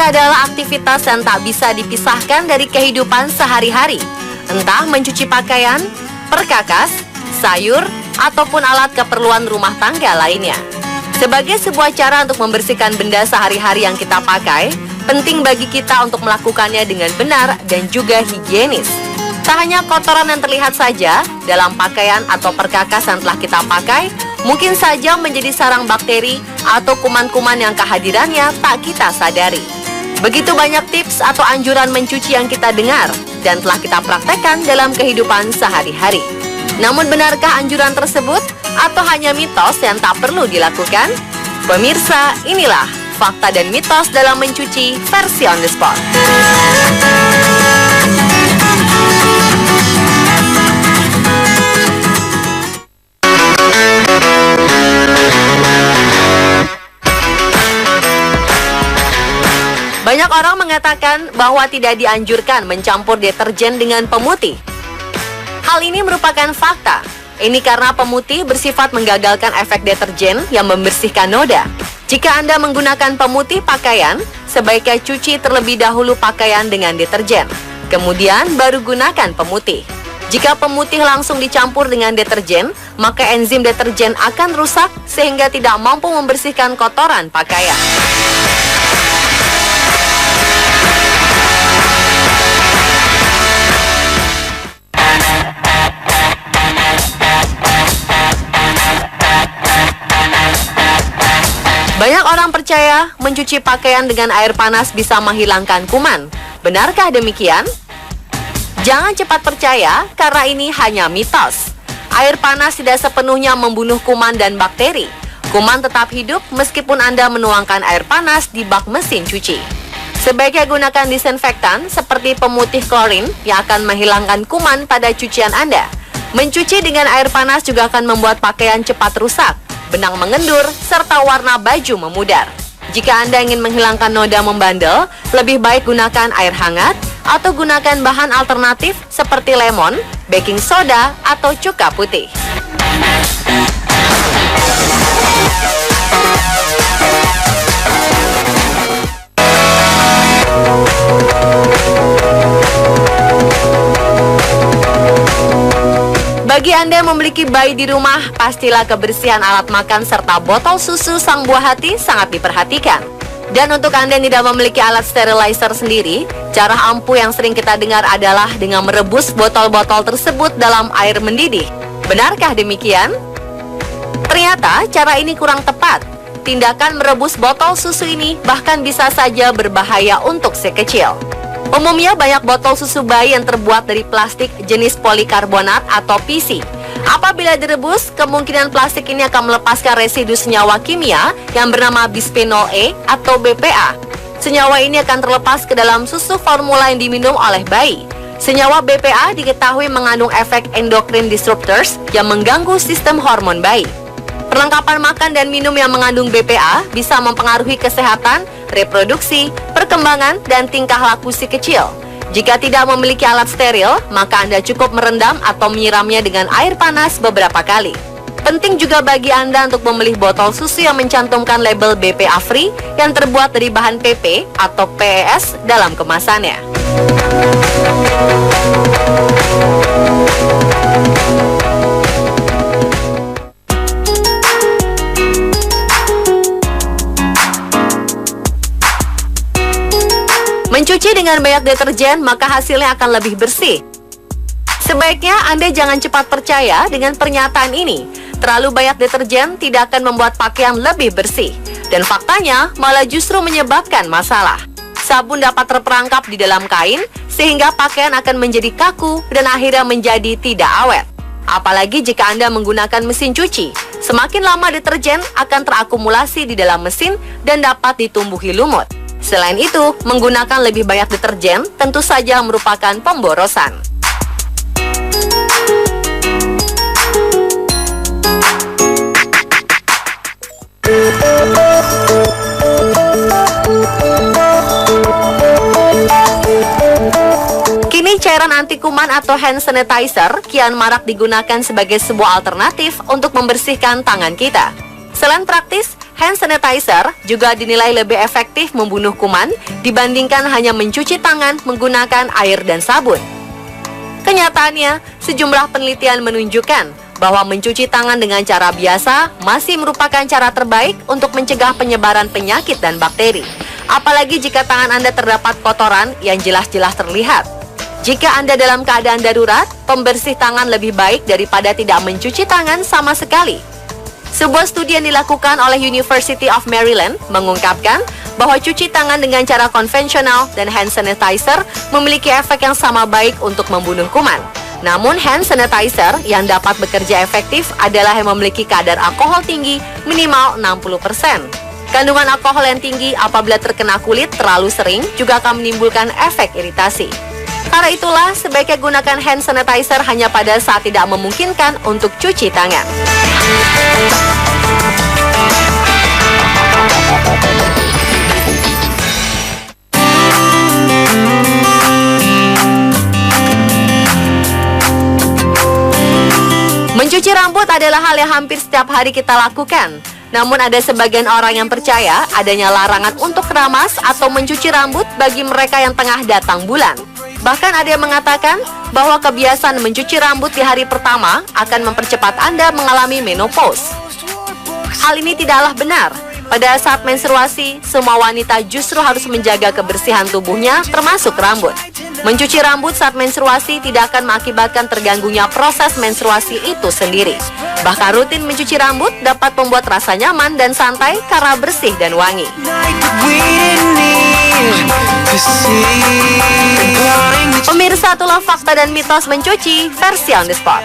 adalah aktivitas yang tak bisa dipisahkan dari kehidupan sehari-hari. Entah mencuci pakaian, perkakas, sayur, ataupun alat keperluan rumah tangga lainnya. Sebagai sebuah cara untuk membersihkan benda sehari-hari yang kita pakai, penting bagi kita untuk melakukannya dengan benar dan juga higienis. Tak hanya kotoran yang terlihat saja dalam pakaian atau perkakas yang telah kita pakai, mungkin saja menjadi sarang bakteri atau kuman-kuman yang kehadirannya tak kita sadari. Begitu banyak tips atau anjuran mencuci yang kita dengar dan telah kita praktekkan dalam kehidupan sehari-hari. Namun benarkah anjuran tersebut atau hanya mitos yang tak perlu dilakukan? Pemirsa, inilah fakta dan mitos dalam mencuci versi on the spot. Banyak orang mengatakan bahwa tidak dianjurkan mencampur deterjen dengan pemutih. Hal ini merupakan fakta. Ini karena pemutih bersifat menggagalkan efek deterjen yang membersihkan noda. Jika Anda menggunakan pemutih pakaian, sebaiknya cuci terlebih dahulu pakaian dengan deterjen. Kemudian baru gunakan pemutih. Jika pemutih langsung dicampur dengan deterjen, maka enzim deterjen akan rusak sehingga tidak mampu membersihkan kotoran pakaian. Banyak orang percaya mencuci pakaian dengan air panas bisa menghilangkan kuman. Benarkah demikian? Jangan cepat percaya karena ini hanya mitos. Air panas tidak sepenuhnya membunuh kuman dan bakteri. Kuman tetap hidup meskipun Anda menuangkan air panas di bak mesin cuci. Sebaiknya gunakan disinfektan seperti pemutih klorin yang akan menghilangkan kuman pada cucian Anda. Mencuci dengan air panas juga akan membuat pakaian cepat rusak, benang mengendur, serta warna baju memudar. Jika Anda ingin menghilangkan noda membandel, lebih baik gunakan air hangat atau gunakan bahan alternatif seperti lemon, baking soda, atau cuka putih. Bagi Anda yang memiliki bayi di rumah, pastilah kebersihan alat makan serta botol susu sang buah hati sangat diperhatikan. Dan untuk Anda yang tidak memiliki alat sterilizer sendiri, cara ampuh yang sering kita dengar adalah dengan merebus botol-botol tersebut dalam air mendidih. Benarkah demikian? Ternyata cara ini kurang tepat. Tindakan merebus botol susu ini bahkan bisa saja berbahaya untuk si kecil. Umumnya banyak botol susu bayi yang terbuat dari plastik jenis polikarbonat atau PC. Apabila direbus, kemungkinan plastik ini akan melepaskan residu senyawa kimia yang bernama bisphenol A atau BPA. Senyawa ini akan terlepas ke dalam susu formula yang diminum oleh bayi. Senyawa BPA diketahui mengandung efek endocrine disruptors yang mengganggu sistem hormon bayi. Perlengkapan makan dan minum yang mengandung BPA bisa mempengaruhi kesehatan, reproduksi, perkembangan, dan tingkah laku si kecil. Jika tidak memiliki alat steril, maka Anda cukup merendam atau menyiramnya dengan air panas beberapa kali. Penting juga bagi Anda untuk memilih botol susu yang mencantumkan label BPA free yang terbuat dari bahan PP atau PES dalam kemasannya. Mencuci dengan banyak deterjen, maka hasilnya akan lebih bersih. Sebaiknya Anda jangan cepat percaya dengan pernyataan ini. Terlalu banyak deterjen tidak akan membuat pakaian lebih bersih. Dan faktanya malah justru menyebabkan masalah. Sabun dapat terperangkap di dalam kain, sehingga pakaian akan menjadi kaku dan akhirnya menjadi tidak awet. Apalagi jika Anda menggunakan mesin cuci. Semakin lama deterjen akan terakumulasi di dalam mesin dan dapat ditumbuhi lumut. Selain itu, menggunakan lebih banyak deterjen tentu saja merupakan pemborosan. Kini cairan anti kuman atau hand sanitizer kian marak digunakan sebagai sebuah alternatif untuk membersihkan tangan kita. Selain praktis, hand sanitizer juga dinilai lebih efektif membunuh kuman dibandingkan hanya mencuci tangan menggunakan air dan sabun. Kenyataannya, sejumlah penelitian menunjukkan bahwa mencuci tangan dengan cara biasa masih merupakan cara terbaik untuk mencegah penyebaran penyakit dan bakteri. Apalagi jika tangan Anda terdapat kotoran yang jelas-jelas terlihat. Jika Anda dalam keadaan darurat, pembersih tangan lebih baik daripada tidak mencuci tangan sama sekali. Sebuah studi yang dilakukan oleh University of Maryland mengungkapkan bahwa cuci tangan dengan cara konvensional dan hand sanitizer memiliki efek yang sama baik untuk membunuh kuman. Namun hand sanitizer yang dapat bekerja efektif adalah yang memiliki kadar alkohol tinggi minimal 60%. Kandungan alkohol yang tinggi apabila terkena kulit terlalu sering juga akan menimbulkan efek iritasi. Karena itulah sebaiknya gunakan hand sanitizer hanya pada saat tidak memungkinkan untuk cuci tangan. Mencuci rambut adalah hal yang hampir setiap hari kita lakukan. Namun ada sebagian orang yang percaya adanya larangan untuk keramas atau mencuci rambut bagi mereka yang tengah datang bulan. Bahkan ada yang mengatakan bahwa kebiasaan mencuci rambut di hari pertama akan mempercepat Anda mengalami menopause. Hal ini tidaklah benar. Pada saat menstruasi, semua wanita justru harus menjaga kebersihan tubuhnya, termasuk rambut. Mencuci rambut saat menstruasi tidak akan mengakibatkan terganggunya proses menstruasi itu sendiri. Bahkan rutin mencuci rambut dapat membuat rasa nyaman dan santai karena bersih dan wangi. Pemirsa, itulah fakta dan mitos mencuci versi on the spot.